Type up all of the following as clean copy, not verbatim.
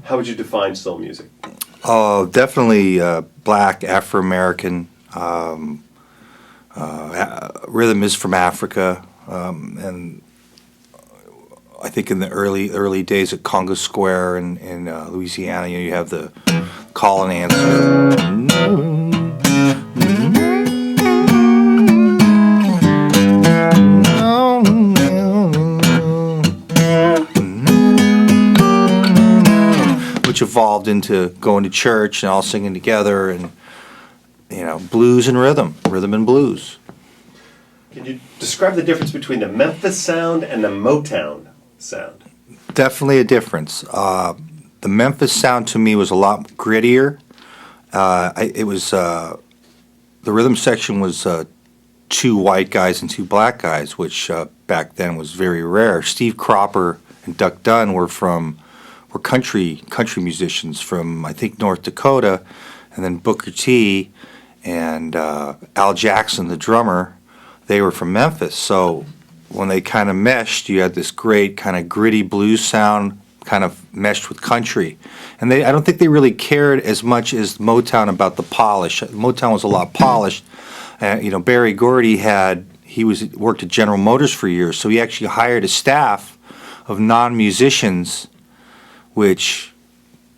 How would you define soul music? Oh, definitely black, Afro-American. Rhythm is from Africa, and I think in the early days at Congo Square in Louisiana, you have the call and answer. Which evolved into going to church and all singing together, and blues and rhythm and blues. Can you describe the difference between the Memphis sound and the Motown sound? Definitely a difference. The Memphis sound to me was a lot grittier. The rhythm section was two white guys and two black guys, which back then was very rare. Steve Cropper and Duck Dunn were country musicians from, I think, North Dakota, and then Booker T and Al Jackson, the drummer, they were from Memphis. So when they kind of meshed, you had this great kind of gritty blues sound kind of meshed with country. And I don't think they really cared as much as Motown about the polish. Motown was a lot polished. Barry Gordy worked at General Motors for years, so he actually hired a staff of non-musicians which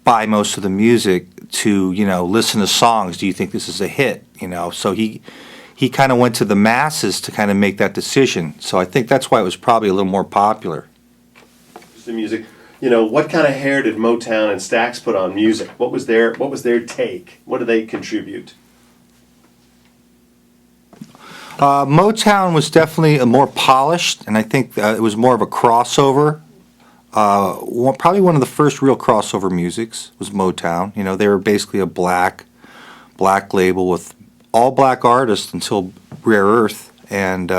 buy most of the music to, listen to songs. Do you think this is a hit? So he kind of went to the masses to kind of make that decision. So I think that's why it was probably a little more popular. The music, what kind of hair did Motown and Stax put on music? What was their take? What did they contribute? Motown was definitely more polished, and I think it was more of a crossover. Probably one of the first real crossover musics was Motown. They were basically a black label with all black artists until Rare Earth, and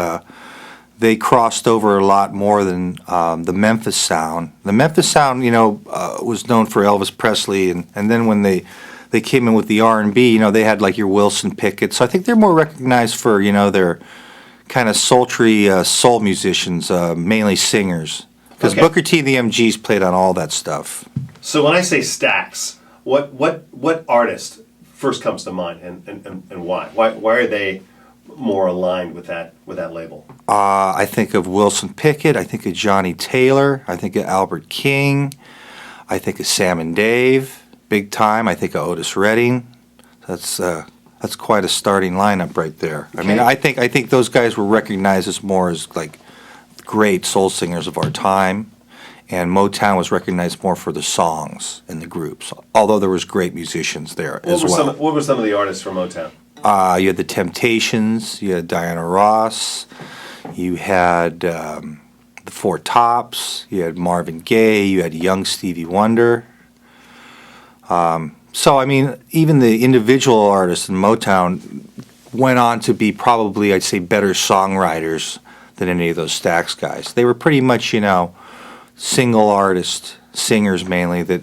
they crossed over a lot more than the Memphis sound. The Memphis sound, was known for Elvis Presley, and then when they came in with the R&B, they had like your Wilson Pickett. So I think they're more recognized for, their kind of sultry soul musicians, mainly singers. Because Okay. Booker T and the MGs played on all that stuff. So when I say Stax, what artist first comes to mind, and why? Why are they more aligned with that label? I think of Wilson Pickett. I think of Johnny Taylor. I think of Albert King. I think of Sam and Dave, big time. I think of Otis Redding. That's quite a starting lineup right there. Okay. I mean, I think those guys were recognized as more as like great soul singers of our time, and Motown was recognized more for the songs and the groups, although there was great musicians there as well. What were some of the artists from Motown? You had the Temptations, you had Diana Ross, you had the Four Tops, you had Marvin Gaye, you had young Stevie Wonder. So, I mean, even the individual artists in Motown went on to be probably, I'd say, better songwriters than any of those Stax guys. They were pretty much, single artist singers mainly that,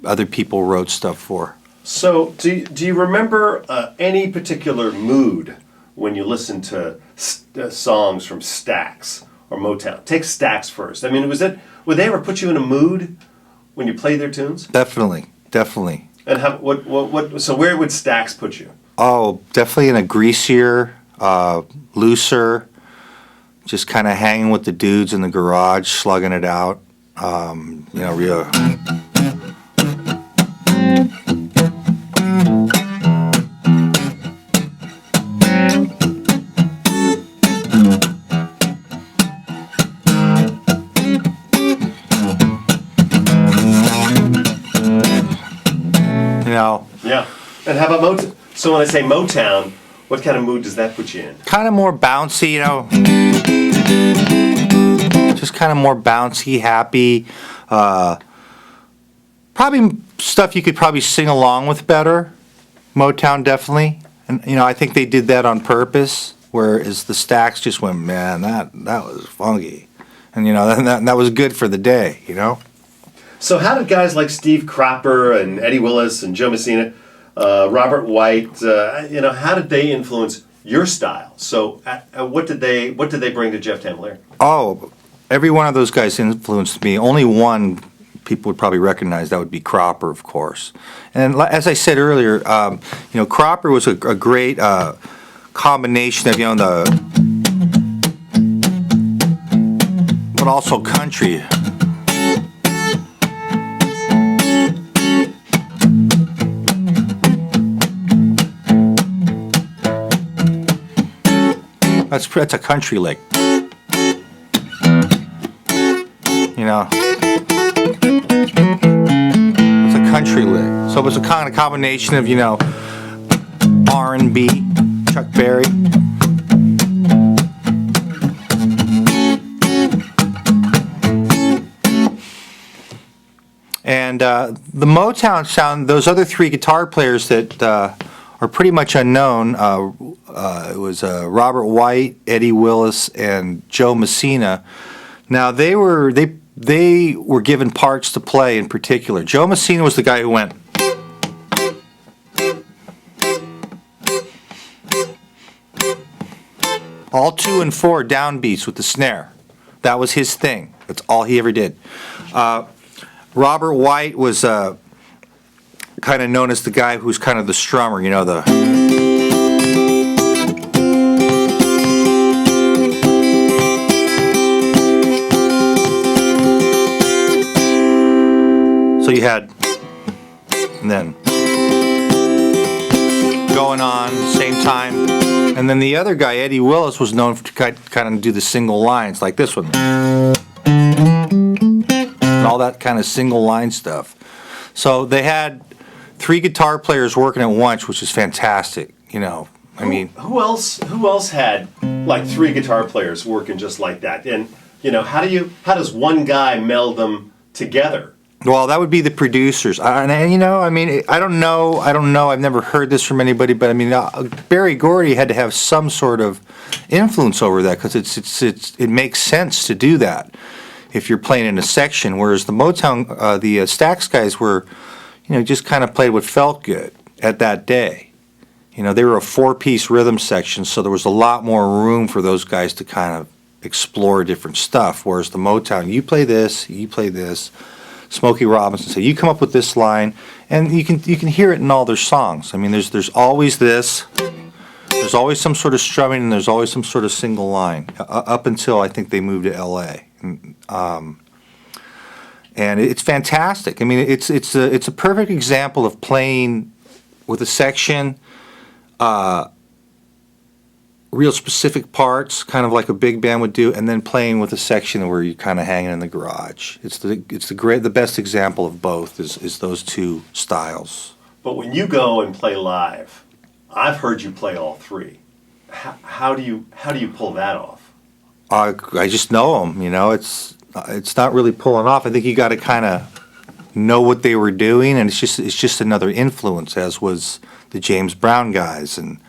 other people wrote stuff for. So do you remember any particular mood when you listen to songs from Stax or Motown? Take Stax first. I mean, would they ever put you in a mood when you played their tunes? Definitely. And so where would Stax put you? Oh, definitely in a greasier, looser, just kind of hanging with the dudes in the garage, slugging it out. Real. Yeah. And how about Motown? So when I say Motown, what kind of mood does that put you in? Kind of more bouncy, just kind of more bouncy, happy. Probably stuff you could probably sing along with better. Motown definitely, and I think they did that on purpose. Whereas the Stax just went, man, that was funky, and that was good for the day, So how did guys like Steve Cropper and Eddie Willis and Joe Messina, Robert White, how did they influence your style? So what did they bring to Jeff Tamelier? Oh, every one of those guys influenced me. Only one people would probably recognize that would be Cropper, of course. And as I said earlier, Cropper was a great combination of but also country. That's a country lick. It's a country lick. So it was a kind of combination of, R&B, Chuck Berry. And the Motown sound, those other three guitar players that are pretty much unknown, it was Robert White, Eddie Willis, and Joe Messina. Now they were given parts to play in particular. Joe Messina was the guy who went. All 2 and 4 downbeats with the snare. That was his thing. That's all he ever did. Robert White was kind of known as the guy who's kind of the strummer, So you had, and then going on same time, and then the other guy, Eddie Willis, was known to kind of do the single lines like this one, and all that kind of single line stuff. So they had 3 guitar players working at once, which is fantastic. I mean, who else had like 3 guitar players working just like that? And how does one guy meld them together? Well, that would be the producers. I don't know. I've never heard this from anybody, but I mean, Berry Gordy had to have some sort of influence over that because it makes sense to do that if you're playing in a section. Whereas the Motown, the Stax guys were, just kind of played what felt good at that day. They were a 4-piece rhythm section, so there was a lot more room for those guys to kind of explore different stuff. Whereas the Motown, you play this, you play this. Smokey Robinson said, "You come up with this line," and you can hear it in all their songs. I mean, there's always this. There's always some sort of strumming, and there's always some sort of single line up until I think they moved to L.A. And it's fantastic. I mean, it's a perfect example of playing with a section, real specific parts, kind of like a big band would do, and then playing with a section where you're kind of hanging in the garage. It's the best example of both is those 2 styles. But when you go and play live, I've heard you play all 3. How do you pull that off? I just know them. It's not really pulling off. I think you got to kind of know what they were doing, and it's just another influence, as was the James Brown guys and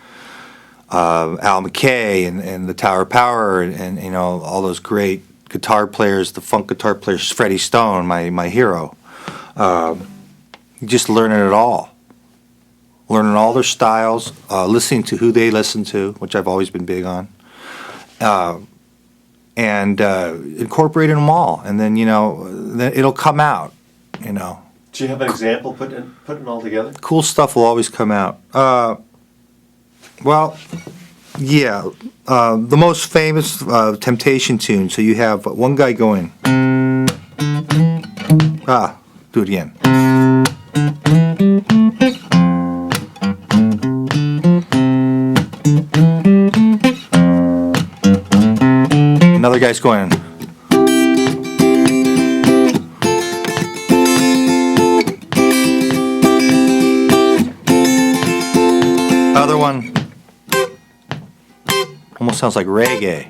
Al McKay and the Tower of Power and all those great guitar players, the funk guitar players, Freddy Stone, my hero. Just learning it all. Learning all their styles, listening to who they listen to, which I've always been big on, and incorporating them all. And then, then it'll come out, Do you have an example putting it all together? Cool stuff will always come out. Well, yeah, the most famous Temptation tune. So you have one guy going, do it again. Another guy's going. Other one. Almost sounds like reggae.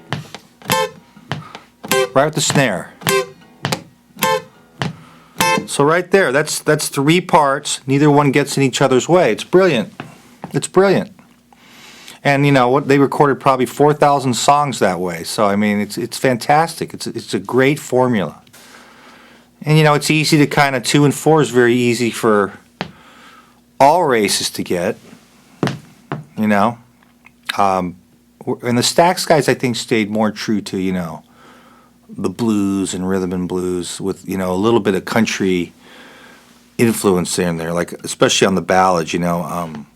Right with the snare. So right there, that's 3 parts. Neither one gets in each other's way. It's brilliant. It's brilliant. And what they recorded probably 4,000 songs that way. So I mean, it's fantastic. It's a great formula. And it's easy to kind of 2 and 4 is very easy for all races to get. And the Stax guys, I think, stayed more true to, the blues blues and rhythm and blues with, you know, a little bit of country influence in there, like especially on the ballads, you know.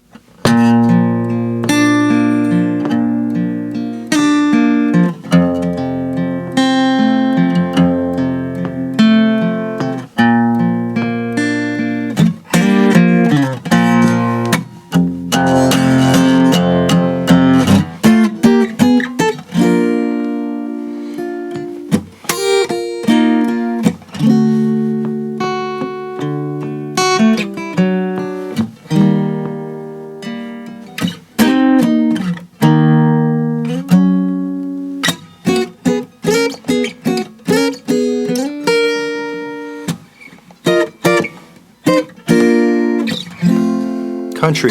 Country.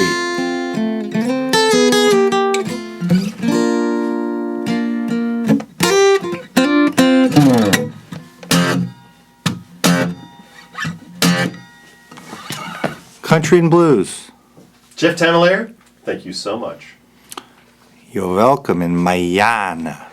Country and blues. Jeff Tamelier, thank you so much. You're welcome in Mayana.